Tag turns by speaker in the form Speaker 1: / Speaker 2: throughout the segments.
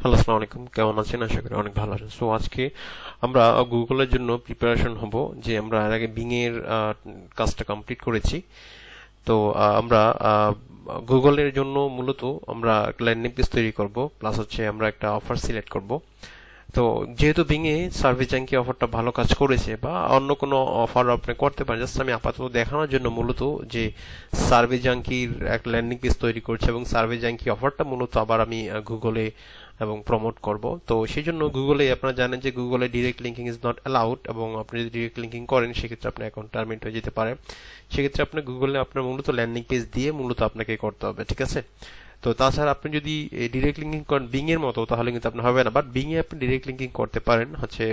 Speaker 1: Hello, আসসালামু আলাইকুম। কেমন আছেন? আশা করি অনেক ভালো আছেন। সো আজকে আমরা গুগলের জন্য প্রিপারেশন হব, যে আমরা এর আগে বিং এর কাজটা কমপ্লিট করেছি। তো আমরা গুগলের জন্য মূলত আমরা ল্যান্ডিং পেজ তৈরি করব, প্লাস হচ্ছে আমরা একটা অফার সিলেক্ট করব। তো যেহেতু বিং এ সার্ভিস জ্যাঙ্কি অফারটা ভালো কাজ করেছে, বা অন্য কোনো অফার আপনি করতে পারেন, জাস্ট আমি আপাতত দেখানোর জন্য মূলত যে সার্ভিস জ্যাঙ্কির একটা ল্যান্ডিং পেজ তৈরি করছে, এবং সার্ভিস জ্যাঙ্কি অফারটা মূলত আবার আমি গুগলে এবং প্রমোট করব। তো সেই জন্য গুগলে আপনারা জানেন যে গুগলে direct linking is not allowed, এবং আপনি যদি ডিরেক্ট লিঙ্কিং করেন সেক্ষেত্রে আপনার অ্যাকাউন্ট টার্মিনেট হয়ে যেতে পারে। সেক্ষেত্রে আপনি গুগলে আপনার মূলত ল্যান্ডিং পেজ দিয়ে মূলত আপনাকে করতে হবে, ঠিক আছে? তো তাছাড়া আপনি যদি ডিরেক্ট লিঙ্কিং করেন বিং এর মতো, তাহলে কিন্তু আপনার হবে না। বাট বিং এ আপনি ডিরেক্ট লিঙ্কিং করতে পারেন হচ্ছে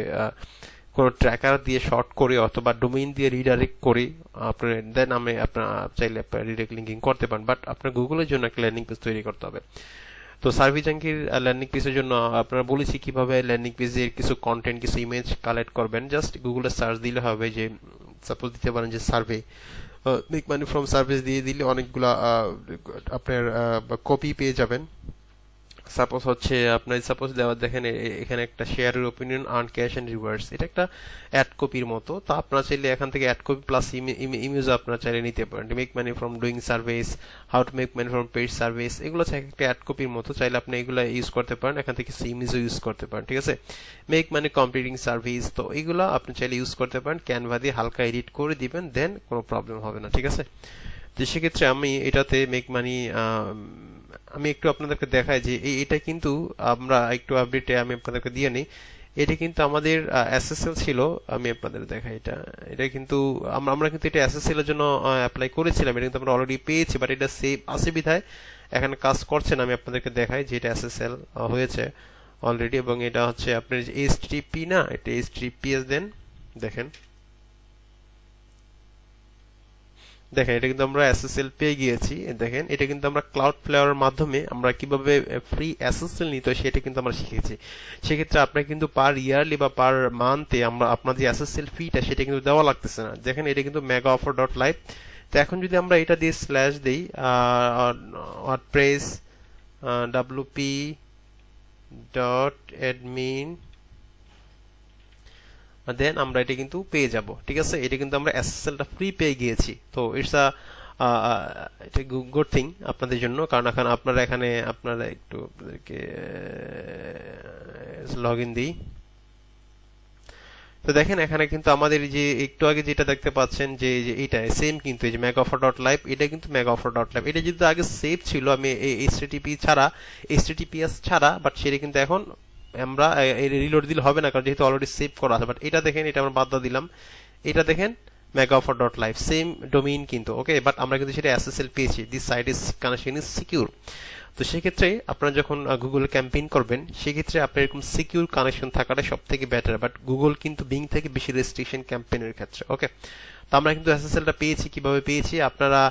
Speaker 1: কোনো ট্র্যাকার দিয়ে শর্ট করে অথবা ডোমেইন দিয়ে রিডাইরেক্ট করে আপনার দেন আমি আপনার চাইলে আপনার ডিরেক্ট লিঙ্কিং করতে পারেন। বাট আপনার গুগলের জন্য একটা ল্যান্ডিং পেজ তৈরি করতে হবে। তো সার্ভিস জ্যাঙ্কির ল্যান্ডিং পেজের জন্য আপনারা বলেছি কিভাবে ল্যান্ডিং পেজের কিছু কন্টেন্ট, কিছু ইমেজ কালেক্ট করবেন। জাস্ট গুগলে সার্চ দিলে হবে, যে সাপোজ দিতে পারেন যে survey make money from service দিয়ে দিলে অনেকগুলা আপনার কপি পেয়ে যাবেন। সাপোজ হচ্ছে আপনার সাপোজ দেওয়া দেখেন এখানে একটা শেয়ারের opinion earn cash and rewards, এটা একটা অ্যাড কপির মতো। তো আপনারা চাইলে এখান থেকে অ্যাড কপি প্লাস ইমেজ আপনারা চাইলে নিতে পারেন। Make money from doing service, how to make money from paid service, এগুলো হচ্ছে একটা অ্যাড কপির মতো। চাইলে আপনি এগুলো ইউজ করতে পারেন, এখান থেকে ইমেজও ইউজ করতে পারেন, ঠিক আছে? মেক মানি কমপ্লিটিং সার্ভিস, তো এগুলো আপনি চাইলে ইউজ করতে পারেন। ক্যানভা দিয়ে হালকা এডিট করে দিবেন, দেন কোনো প্রবলেম হবে না, ঠিক আছে? তো সেক্ষেত্রে আমি এটাতে মেক মানি আমি একটু আপনাদেরকে দেখাই যে এটা কিন্তু আমরা একটু আপডেটে আমি আপনাদেরকে দিয়ে নিই। এটা কিন্তু আমাদের এসএসএল ছিল। আমি আপনাদের দেখাই, এটা এটা কিন্তু আমরা কিন্তু এটা এসএসএল এর জন্য অ্যাপ্লাই করেছিলাম। এটা কিন্তু আমরা অলরেডি পেয়েছি, বাট এটা সেভ আছে বিধায় এখানে কাজ করছে না। আমি আপনাদেরকে দেখাই যে এটা এসএসএল হয়েছে অলরেডি, এবং এটা হচ্ছে আপনার এইচটিটিপি না, এটা এইচটিটিপিএস দেন দেখেন, দেখেন এটা কিন্তু আমরা এসএসএল পেয়ে গিয়েছি। দেখেন এটা কিন্তু আমরা ক্লাউড ফ্লেয়ারের মাধ্যমে আমরা কিভাবে ফ্রি এসএসএল নিতে হয় সেটা কিন্তু আমরা শিখেছি। সেক্ষেত্রে আপনার কিন্তু পার ইয়ারলি বা পার মান্থে আমরা আপনার যে এসএসএল ফিটা সেটা কিন্তু দেওয়া লাগতেছে না। দেখেন এটা কিন্তু মেগা অফার ডট লাইভ। তো এখন যদি আমরা এটা দিয়ে স্ল্যাশ দিই ওয়ার্ডপ্রেস wp ডট অ্যাডমিন, দেন আমরা এটা কিন্তু পেয়ে যাব, ঠিক আছে? এটা কিন্তু আমরা এসএসএলটা ফ্রি পেয়ে গিয়েছি। তো ইটস আ এটা গুড থিং আপনাদের জন্য, কারণ এখন আপনারা এখানে আপনারা একটু আপনাদেরকে লগ ইন দিই। তো দেখেন এখানে কিন্তু আমাদের যে একটু আগে যেটা দেখতে পাচ্ছেন যে এটা সেম, কিন্তু এই যে মেগা অফার ডট লাইভ, এটা কিন্তু মেগা অফার ডট লাইভ। এটা যদি আগে সেভ ছিল আমি এইচটিটিপি ছাড়া, এইচটিটিপিএস ছাড়া, বাট সেটা কিন্তু এখন আমরা রিলোড দিলে হবে না, কারণ যেহেতু অলরেডি সেভ করা আছে। বাট এটা দেখেন, এটা আমরা বাদ দিলাম। এটা দেখেন mega offer dot live, same domain কিন্তু, ওকে? বাট আমরা কিন্তু সেটা এসএসএল পেয়েছি। This site is connection is secure. তো সেক্ষেত্রে আপনারা যখন গুগল ক্যাম্পেইন করবেন, সেক্ষেত্রে আপনার এরকম সিকিউর কানেকশন থাকাটা সব থেকে বেটার। বাট গুগল কিন্তু বিং থেকে বেশি রেস্ট্রিকশন ক্যাম্পেইনের ক্ষেত্রে, ওকে? তো আমরা কিন্তু এসএসএলটা পেয়েছি। কিভাবে পেয়েছি? আপনারা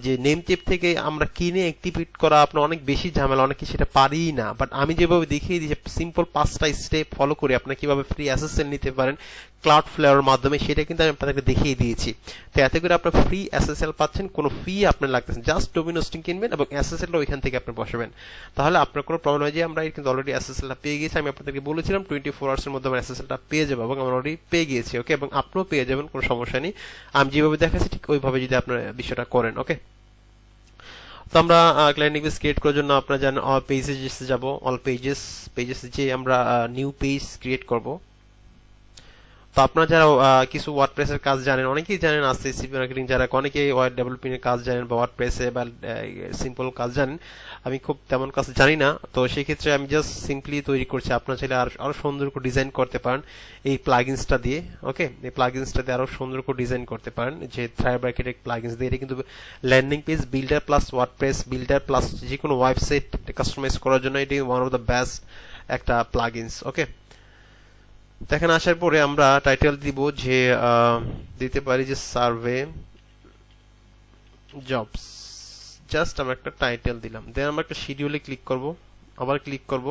Speaker 1: যে নেম টেপ থেকে আমরা কিনে অ্যাক্টিভেট করা আপনার অনেক বেশি ঝামেলা, অনেকে সেটা পারি না। বাট আমি যেভাবে দেখিয়ে দিই, সিম্পল 5টা স্টেপ ফলো করে আপনারা কিভাবে ফ্রি এসএসএল নিতে পারেন ক্লাউড ফ্লেয়ারের মাধ্যমে, সেটা কিন্তু আমি আপনাদেরকে দেখিয়ে দিয়েছি। তো এতে করে আপনার ফ্রি এসএসএল পাচ্ছেন, কোনো ফি আপনার লাগতেছে, জাস্ট ডোমেইন হোস্টিং কিনবেন এবং এসএসএলটা ওইখান থেকে আপনি বসাবেন। তাহলে আপনার কোনো প্রবলেম হয় যে আমরা কিন্তু অলরেডি এসএসএলটা পেয়ে গেছি। আমি আপনাদেরকে বলেছিলাম 24 আওয়ার্সের মধ্যে আমরা এসএসএলটা পেয়ে যাবো, এবং আমরা অলরেডি পেয়ে গিয়েছি, ওকে? এবং আপনিও পেয়ে যাবেন, কোনো সমস্যা নেই। আমি যেভাবে দেখাচ্ছি ঠিক ওইভাবে যদি আপনার বিষয়টা করেন, ওকে? তো আমরা ল্যান্ডিং পেজ ক্রিয়েট করার জন্য আপনারা জানেন অল পেজেস যাব। অল পেজেস যে আমরা নিউ পেজ ক্রিয়েট করব। তো আপনারা যারা কিছু ওয়ার্ডপ্রেসের কাজ জানেন, অনেকেই জানেন আছে সিপি মার্কেটিং, যারা অনেকেই ওয়েব ডেভেলপিং এর কাজ জানেন বা ওয়ার্ডপ্রেসে বা সিম্পল কাজ জানেন। আমি খুব তেমন কাজ জানি না, তো সেই ক্ষেত্রে আমি জাস্ট সিম্পলি তৈরি করছি। আপনারা চাইলে আরো সুন্দর করে ডিজাইন করতে পারেন এই প্লাগইনসটা দিয়ে, ওকে? এই প্লাগইনসটা দিয়ে আরো সুন্দর করে ডিজাইন করতে পারেন, যে থ্রাইভ আর্কিটেক্ট প্লাগইনস দিয়ে। এটা কিন্তু landing page builder plus WordPress builder plus যে কোনো ওয়েবসাইট কাস্টমাইজ করার জন্য এটি ওয়ান অফ দ্য বেস্ট একটা প্লাগইনস, ওকে? দেখেন আসার পরে আমরা টাইটেল দিব, যে দিতে পারি যে সার্ভে জবস, জাস্ট আমরা একটা টাইটেল দিলাম। দেন আমরা একটা শিডিউলে ক্লিক করব, আবার ক্লিক করব।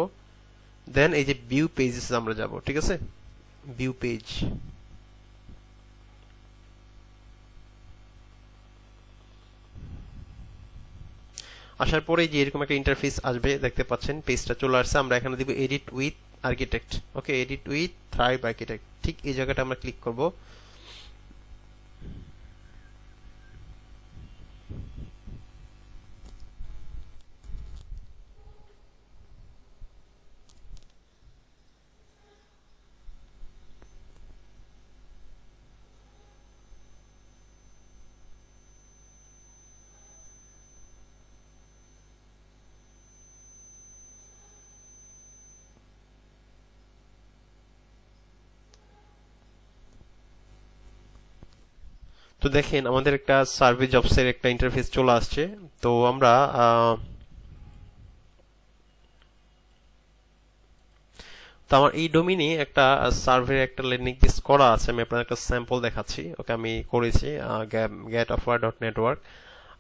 Speaker 1: দেন এই যে ভিউ পেজেস আমরা যাব, ঠিক আছে? ভিউ পেজ, আসার পরে যে এরকম একটা ইন্টারফেস আসবে, দেখতে পাচ্ছেন পেজটা চলে আসছে। আমরা এখানে দিব edit with architect. Okay, edit with thrive architect, ঠিক এই জায়গাটা আমরা ক্লিক করব। তো দেখেন আমাদের একটা সার্ভে জবস এর একটা ইন্টারফেস চলে আসছে। তো আমরা তো আমার এই ডোমিনে একটা সার্ভের একটা ল্যান্ডিং পেজ করা আছে, আমি আপনাদের একটা স্যাম্পল দেখাচ্ছি। ওকে, আমি করেছি getoffer.network,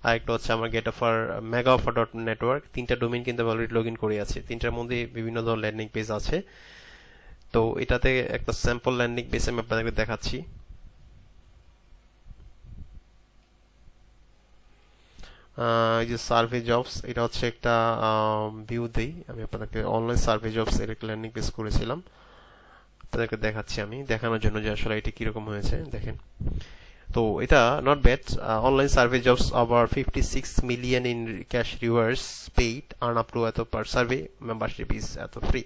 Speaker 1: আর একটা হচ্ছে আমার getoffer megaoffer.network। তিনটা ডোমেইন কিন্তু অলরেডি লগইন করে আছে, তিনটার মধ্যে বিভিন্ন ধরনের ল্যান্ডিং পেজ আছে। তো এটাতে একটা স্যাম্পল ল্যান্ডিং পেজ আমি আপনাদেরকে দেখাচ্ছি। এই যে সার্ভে জবস, এটা হচ্ছে একটা ভিউ দেই আমি আপনাদেরকে। অনলাইন সার্ভে জবস এর একটা ল্যান্ডিং পেজ করেছিলাম, আপনাদেরকে দেখাচ্ছি আমি, দেখানোর জন্য যে আসলে এটা কিরকম হয়েছে। দেখেন, তো এটা not bad. Online survey jobs over 56 million in cash rewards paid, earn up two এত পার সার্ভে, মেম্বারশিপ ইজ এত ফ্রি।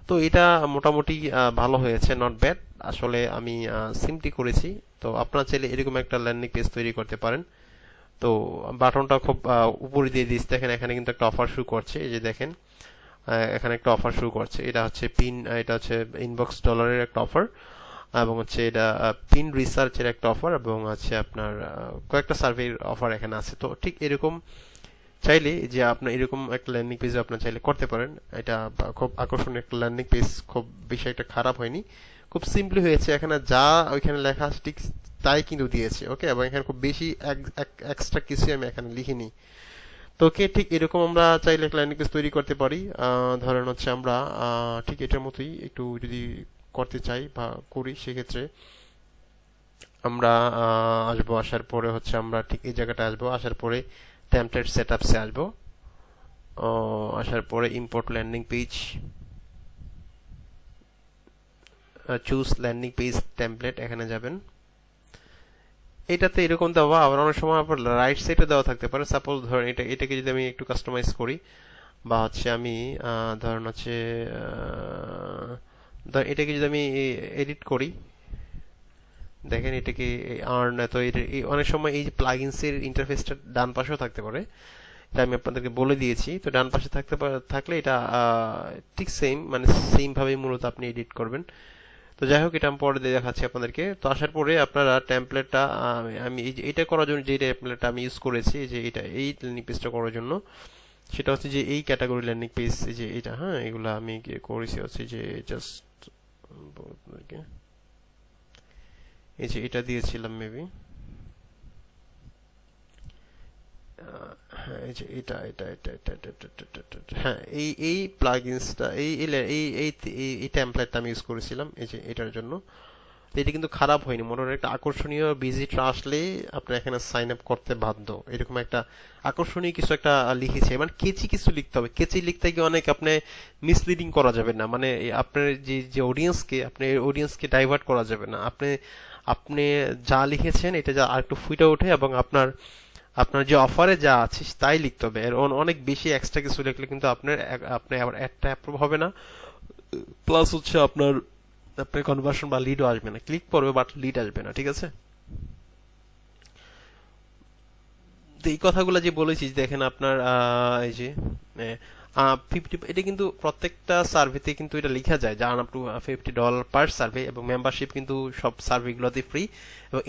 Speaker 1: তো এটা মোটামুটি ভালো হয়েছে, নট ব্যাড। আসলে আমি সিম্পলি করেছি। তো আপনারা চাইলে এরকম একটা ল্যান্ডিং পেজ তৈরি করতে পারেন। তো বাটনটা খুব উপরে দিয়ে দিস, দেখেন এখানে কিন্তু একটা অফার শুরু করছে। এই যে দেখেন, এখানে একটা অফার শুরু করছে। এটা হচ্ছে এটা হচ্ছে ইনবক্স ডলারের একটা অফার, এবং হচ্ছে এটা পিন রিসার্চের একটা অফার, এবং হচ্ছে আপনার কয়েকটা সার্ভের অফার এখানে আছে। তো ঠিক এরকম চাইলে যে আপনার এরকম একটা ল্যান্ডিং পেজ আপনার চাইলে করতে পারেন। এটা খুব আকর্ষণীয় একটা ল্যান্ডিং পেজ, খুব বেশি একটা খারাপ হয়নি, খুব সিম্পলি হয়েছে। এখানে যা ওইখানে লেখা আছে ঠিক তাই কিন্তু দিয়েছে। ওকে, এবং এখানে খুব বেশি এক্সট্রা কিছু আমি এখানে লিখিনি। তো ওকে, ঠিক এরকম আমরা চাইলে একটা ল্যান্ডিং পেজ তৈরি করতে পারি। ধরেন হচ্ছে আমরা ঠিক এটার মতোই একটু যদি করতে চাই বা করি, সেক্ষেত্রে আমরা আসবো। আসার পরে হচ্ছে আমরা ঠিক এই জায়গাটা আসবো। আসার পরে টেমপ্লেট সেটআপসে আসবো। আসার পরে import landing page, choose landing page template, এখানে যাবেন। এটাতে এরকম দেওয়া, আবার অনেক সময় আবার রাইট সাইডে দেওয়া থাকতে পারে। সাপোজ ধরেন এটাকে যদি আমি একটু কাস্টমাইজ করি, বা হচ্ছে আমি ধরেন হচ্ছে এটাকে যদি আমি এডিট করি, দেখেন এটাকে আর্ন এত, অনেক সময় এই যে প্লাগইনস এর ইন্টারফেসটা ডান পাশেও থাকতে পারে, এটা আমি আপনাদেরকে বলে দিয়েছি। তো ডান পাশে থাকলে এটা ঠিক সেম, মানে সেম ভাবে মূলত আপনি এডিট করবেন। তো যাই হোক, এটা আমি পরে দেখাচ্ছি আপনাদেরকে। তো আসার পরে আপনারা টেমপ্লেটটা, আমি এটা করার জন্য যে টেমপ্লেটটা আমি ইউজ করেছি, যে এটা এই ল্যান্ডিং পেজটা করার জন্য, সেটা হচ্ছে যে এই ক্যাটাগরি ল্যান্ডিং পেজ, যে এটা, হ্যাঁ, এগুলো আমি করেছি হচ্ছে যে জাস্ট এই যে এটা দিয়েছিলাম মেবি। হ্যাঁ, এই যে এটা এটা এটা এটা এটা এটা এটা এটা এটা, হ্যাঁ, এই প্লাগইনসটা, এই টেমপ্লেটটা আমি ইউজ করেছিলাম এই যে এটার জন্য। তো এটা কিন্তু খারাপ হয়নি, মোটামুটি একটা আকর্ষণীয় ভিজিটর আসলে আপনার এখানে সাইন আপ করতে বাধ্য, এরকম একটা আকর্ষণীয় কিছু একটা লিখেছে। মানে কেচি কিছু লিখতে হবে, কেচি লিখতে গিয়ে অনেক আপনি মিসলিডিং করা যাবে না, মানে আপনার যে যে অডিয়েন্সকে, আপনি অডিয়েন্সকে ডাইভার্ট করা যাবে না। আপনি আপনি যা লিখেছেন এটা যা আরেকটু ফুটে ওঠে, এবং আপনার আপনার যে অফারে যা আছে তাই লিখতে হবে। এর অনেক বেশি এক্সট্রা কিছু লিখলে কিন্তু আপনি আবার অ্যাডটা অ্যাপ্রুভ হবে না, প্লাস হচ্ছে আপনার কনভার্সন বা লিডও আসবে না, ক্লিক করবে বাট লিড আসবে না। ঠিক আছে, তো এই কথাগুলো যে বলেছি, দেখেন আপনার এই যে 50, এটা কিন্তু প্রত্যেকটা সার্ভেতে কিন্তু এটা লেখা যায় যে আর্ন আপ টু $50 পার সার্ভে, এবং মেম্বারশিপ কিন্তু সব সার্ভেগুলোতে ফ্রি। এবং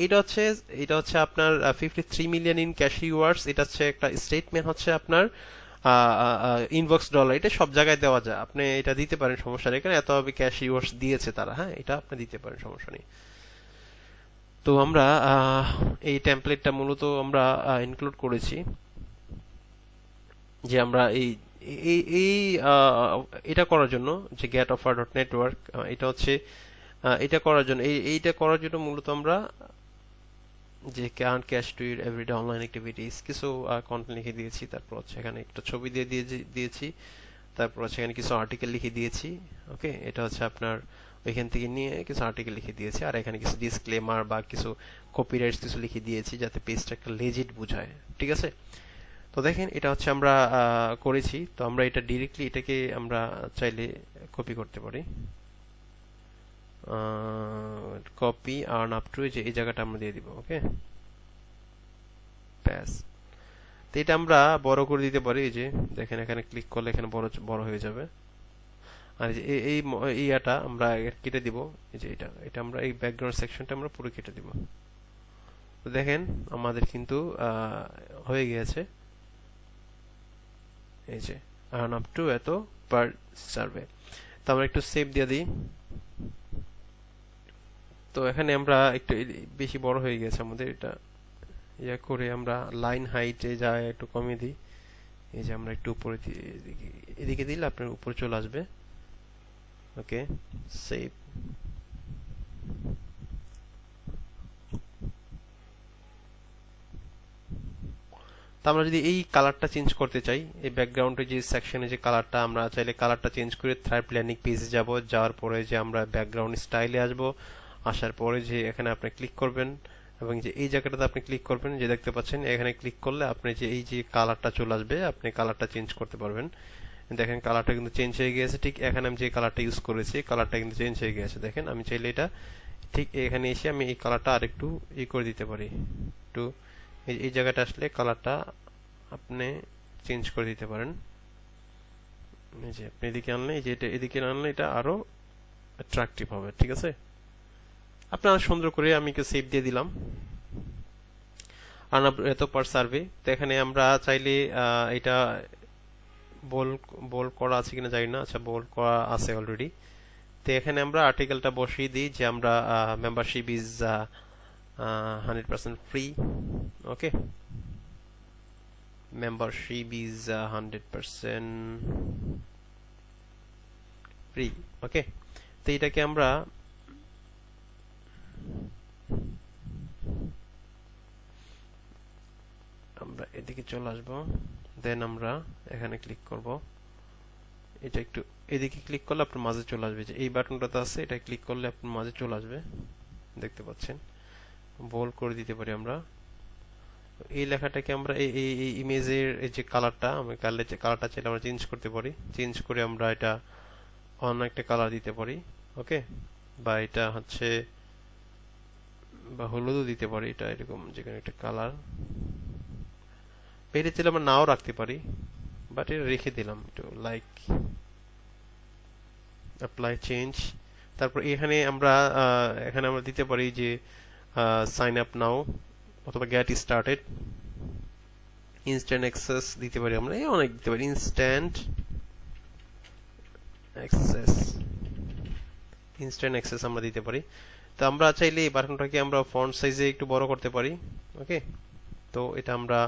Speaker 1: এটা হচ্ছে আপনার 53 মিলিয়ন ইন ক্যাশ রিওয়ার্ডস। এটা হচ্ছে একটা স্টেটমেন্ট, হচ্ছে আপনার ইনবক্স ডলার, এটা সব জায়গায় দেওয়া যায়, আপনি এটা দিতে পারেন, সমস্যা নেই, কারণ এত ক্যাশ রিওয়ার্ডস দিয়েছে তারা। হ্যাঁ, এটা আপনি দিতে পারেন, সমস্যা নেই। তো আমরা এই টেমপ্লেটটা মূলত আমরা ইনক্লুড করেছি, যে আমরা এই এই এই এটা করার জন্য, যে getoffer.network, এটা হচ্ছে এটা করার জন্য, এইটা করার জন্য মূলত আমরা যে can cash to your everyday online activities কিছু কন্টেন্ট লিখে দিয়েছি, তারপর হচ্ছে এখানে একটা ছবি দিয়েছি, তারপর হচ্ছে এখানে কিছু আর্টিকেল লিখে দিয়েছি। ওকে, এটা হচ্ছে আপনার ওইখান থেকে নিয়ে কিছু আর্টিকেল লিখে দিয়েছি, আর এখানে কিছু ডিসক্লেমার বা কিছু কপিরাইটস কিছু লিখে দিয়েছি যাতে পেজটা একটা লেজিট বোঝায়। ঠিক আছে, তো দেখেন এটা হচ্ছে আমরা করেছি। তো আমরা এটা ডিরেক্টলি এটাকে আমরা চাইলে কপি করতে পারি, কপি আর্ন আপ টু যে এই জায়গাটা আমরা দিয়ে দিব। ওকে, ব্যাস। তো এটা আমরা বড় করে দিতে পারি, এই যে দেখেন এখানে ক্লিক করলে এখানে বড় বড় হয়ে যাবে। আর এই যে ইয়াটা আমরা কেটে দিব, এই যে এটা এটা আমরা এই ব্যাকগ্রাউন্ড সেকশনটা আমরা পুরো কেটে দিব। তো দেখেন আমাদের কিন্তু হয়ে গিয়েছে, এই যে আর্ন আপ টু এত পার সার্ভে। তো আমরা একটু সেভ দিয়ে দিই। তো এখানে আমরা একটু বেশি বড় হয়ে গেছে আমাদের, এটা ইয়া করে আমরা লাইন হাইটে যা একটু কমিয়ে দিই। এই যে আমরা একটু উপরে এদিকে দিলে আপনার উপরে চলে আসবে। ওকে, সেভ। তো আমরা যদি এই কালারটা চেঞ্জ করতে চাই, এই ব্যাকগ্রাউন্ডে যে সেকশনে যে কালারটা, আমরা চাইলে কালারটা চেঞ্জ করে থার্ড প্ল্যানিং পেজে যাব, যাওয়ার পরে যে আমরা ব্যাকগ্রাউন্ড স্টাইলে আসব, আসার পরে যে এখানে আপনি ক্লিক করবেন এবং যে এই জায়গাটাতে আপনি ক্লিক করবেন, যে দেখতে পাচ্ছেন এখানে ক্লিক করলে আপনি যে এই যে কালারটা চলে আসবে, আপনি কালারটা চেঞ্জ করতে পারবেন। দেখেন কালারটা কিন্তু চেঞ্জ হয়ে গিয়েছে। ঠিক এখানে আমি যে কালারটা ইউজ করেছি কালারটা কিন্তু চেঞ্জ হয়ে গিয়েছে। দেখেন আমি চাইলে এটা ঠিক এখানে এসে আমি এই কালারটা আরেকটু করে দিতে পারি, একটু এই জায়গাটা আসলে কালারটা আপনি চেঞ্জ করে দিতে পারেন। এই যে আপনি এদিকে আনলে, এই যে এটা এদিকে আনলে এটা আরো অ্যাট্রাকটিভ হবে। ঠিক আছে, আপনারা সুন্দর করে আমি সেভ দিয়ে দিলাম। আর এত পার সার্ভে। তো এখানে আমরা চাইলে এটা বোল্ড করা আছে কিনা জানি না, আচ্ছা বোল্ড করা আছে অলরেডি। তো এখানে আমরা আর্টিকেলটা বসিয়ে দিই যে আমরা membership is 100% free. Okay, membership is 100% free. ওকে, তো এটাকে আমরা এদিকে চলে আসব, দেন আমরা এখানে ক্লিক করব। এটা একটু এদিকে ক্লিক করলে আপনার মাঝে চলে আসবে, যে এই বাটনটাতে আছে এটা ক্লিক করলে আপনার মাঝে চলে আসবে, দেখতে পাচ্ছেন। বোল্ড করে দিতে পারি আমরা এই লেখাটাকে। আমরা এই ইমেজের এই যে কালারটা, আমরা কালারটা চাইলে আমরা চেঞ্জ করতে পারি, চেঞ্জ করে আমরা এটা অন্য একটা কালার দিতে পারি। ওকে, বা এটা হচ্ছে বা হলুদও দিতে পারি, এটা এরকম যেখানে একটা কালার। এটা চাইলে আমরা নাও রাখতে পারি, বাট এটা রেখে দিলাম একটু, লাইক অ্যাপ্লাই চেঞ্জ। তারপর এখানে আমরা দিতে পারি যে সাইন আপ নাও অথবা গেট স্টার্টেড, ইনস্ট্যান্ট অ্যাক্সেস দিতে পারি আমরা, অনেক দিতে পারি, ইনস্ট্যান্ট অ্যাক্সেস আমরা দিতে পারি। তো আমরা চাইলে এই বাটনটাকে আমরা ফন্ট সাইজে একটু বড় করতে পারি। ওকে, তো এটা আমরা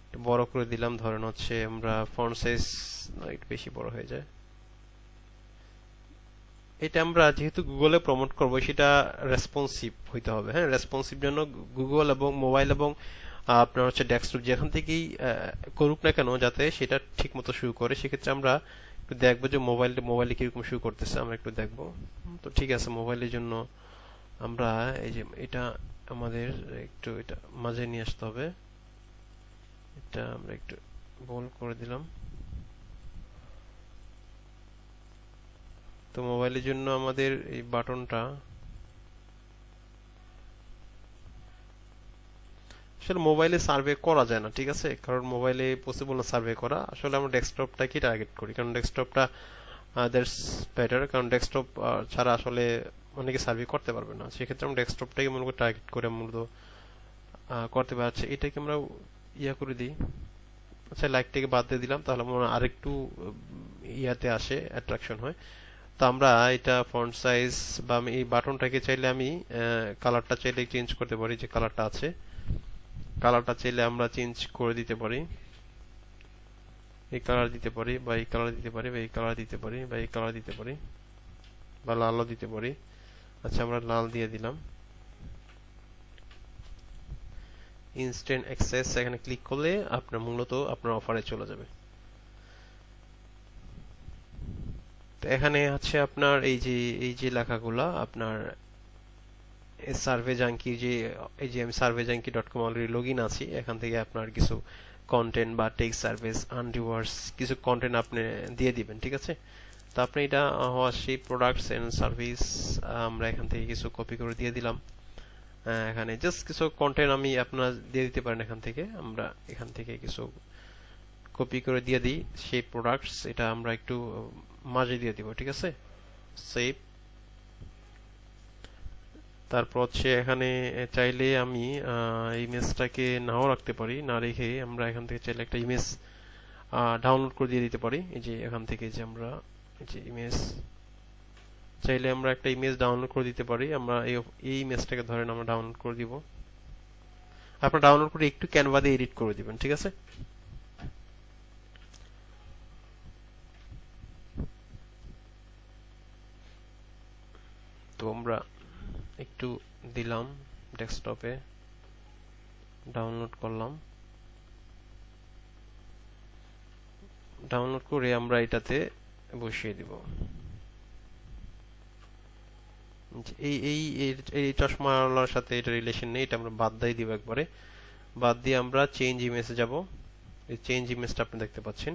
Speaker 1: একটু বড় করে দিলাম, ধরেন হচ্ছে আমরা ফন্ট সাইজ একটু বেশি বড় হয়ে যায়। এটা আমরা যেহেতু গুগলে প্রমোট করব, সেটা রেসপন্সিভ হইতে হবে। হ্যাঁ, রেসপন্সিভ জন্য গুগল এবং মোবাইল এবং আপনার হচ্ছে ডেস্কটপ যেখান থেকেই করুক না কেন যাতে সেটা ঠিক মতো শুরু করে। সেক্ষেত্রে আমরা একটু দেখবো যে মোবাইলে কিরকম শুরু করতেছে, আমরা একটু দেখবো। তো ঠিক আছে, মোবাইলের জন্য আমরা এই যে এটা আমাদের একটু এটা মাঝে নিয়ে আসতে হবে, এটা আমরা একটু বোল্ড করে দিলাম। তো মোবাইলের জন্য আমাদের এই বাটনটা আসলে মোবাইলে সার্ভে করা যায় না, ঠিক আছে, কারণ মোবাইলে পসিবল না সার্ভে করা। আসলে আমরা ডেস্কটপটাকে টার্গেট করি, কারণ ডেস্কটপটা দ্যাটস বেটার, কারণ ডেস্কটপ ছাড়া আসলে অনেকে সার্ভে করতে পারবে না। সেক্ষেত্রে আমরা ডেস্কটপটাকে মূলত টার্গেট করে মূলত করতে পারছি। এটাকে আমরা ইয়া করে দিই, আচ্ছা লাইকটাকে বাদ দিয়ে দিলাম, তাহলে মনে আরেকটু ইয়াতে আসে, অ্যাট্রাকশন হয়। তো আমরা এটা ফন্ট সাইজ বা আমি এই বাটনটাকে চাইলে আমি কালারটা চাইলে চেঞ্জ করতে পারি, যে কালারটা আছে কালারটা চাইলে আমরা চেঞ্জ করে দিতে পারি, এই কালার দিতে পারি বা এই কালার দিতে পারি বা এই কালার দিতে পারি বা এই কালার দিতে পারি বা লালও দিতে পারি। আচ্ছা আমরা লাল দিয়ে দিলাম। ইনস্ট্যান্ট অ্যাক্সেস এখানে ক্লিক করলে আপনার মূলত আপনার অফারে চলে যাবে। তো এখানে আছে আপনার এই যে লেখাগুলা আপনার সার্ভে জাঙ্কির যে এই যে আমি surveyjunkie.com অলরেডি লগইন আছি, এখান থেকে আপনার কিছু কন্টেন্ট বা টেক্সট সার্ভিস আনরিভার্স কিছু কন্টেন্ট আপনি দিয়ে দিবেন, ঠিক আছে। তো আপনি এটা সেই প্রোডাক্টস এন্ড সার্ভিস আমরা এখান থেকে কিছু কপি করে দিয়ে দিলাম। এখানে জাস্ট কিছু কন্টেন্ট আমি আপনারা দিয়ে দিতে পারেন, আমরা এখান থেকে কিছু কপি করে দিয়ে দিই সেই প্রোডাক্টস, এটা আমরা একটু মাঝে দিয়ে দিব, ঠিক আছে। সেভ। তারপর হচ্ছে এখানে চাইলে আমি ইমেজটাকে নাও রাখতে পারি, না রেখে আমরা এখান থেকে চাইলে একটা ইমেজ ডাউনলোড করে দিয়ে দিতে পারি। এই যে এখান থেকে যে আমরা এই যে ইমেজ চাইলে আমরা একটা ইমেজ ডাউনলোড করে দিতে পারি। আমরা এই ইমেজটাকে ধরেন আমরা ডাউনলোড করে দিব। আপনারা ডাউনলোড করে একটু ক্যানভা দিয়ে এডিট করে দিবেন, ঠিক আছে। তো আমরা একটু দিলাম ডেস্কটপে, ডাউনলোড করলাম, ডাউনলোড করে আমরা এটাতে বসিয়ে দিব। এই এই এই চশমাওয়ালার সাথে এটা রিলেশন নেই, এটা আমরা বাদ দিয়ে দিব একবারে। বাদ দিয়ে আমরা চেঞ্জ ইমেজে যাব। এই চেঞ্জ ইমেজটা আপনি দেখতে পাচ্ছেন,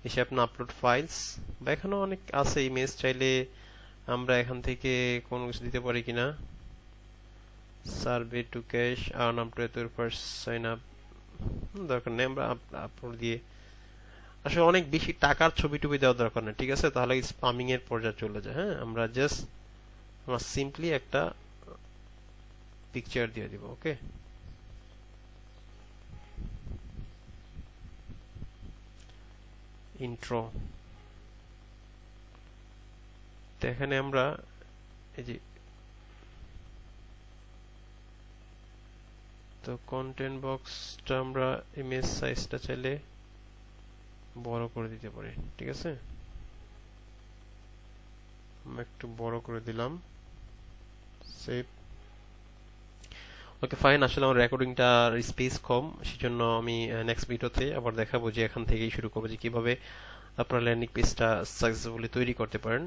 Speaker 1: এসে আপনি আপলোড ফাইলস বা এখানে অনেক আছে ইমেজ, চাইলে আমরা এখান থেকে কোন কিছু দিতে পারি কিনা। Survey to cash earn up to 30% sign up, দরকার নেই, আমরা আপলোড দিয়ে আসলে অনেক বেশি টাকার ছবি টবি দেওয়ার দরকার নেই, ঠিক আছে, তাহলে স্পামিং এর পর্যায়ে চলে যায়। হ্যাঁ, আমরা জাস্ট সিম্পলি একটা পিকচার দিয়ে দিব। ওকে, ইন্ট্রো। তো এখানে আমরা এই যে তো কন্টেন্ট বক্সটা আমরা ইমেজ সাইজটা চাইলে বড় করে দিতে পারি, ঠিক আছে। আমরা একটু বড় করে দিলাম, সেভ। Okay fine. আসলে আমার রেকর্ডিংটার স্পেস কম, সেজন্য আমি নেক্সট ভিডিওতে আবার দেখাবো যে এখান থেকেই শুরু করবো যে কিভাবে আপনার ল্যান্ডিং পেজটা সাকসেসফুলি তৈরি করতে পারেন।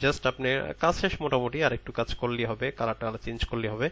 Speaker 1: জাস্ট আপনার কাজ শেষ মোটামুটি, আর একটু কাজ করলেই হবে, কালারটা চেঞ্জ করলেই হবে।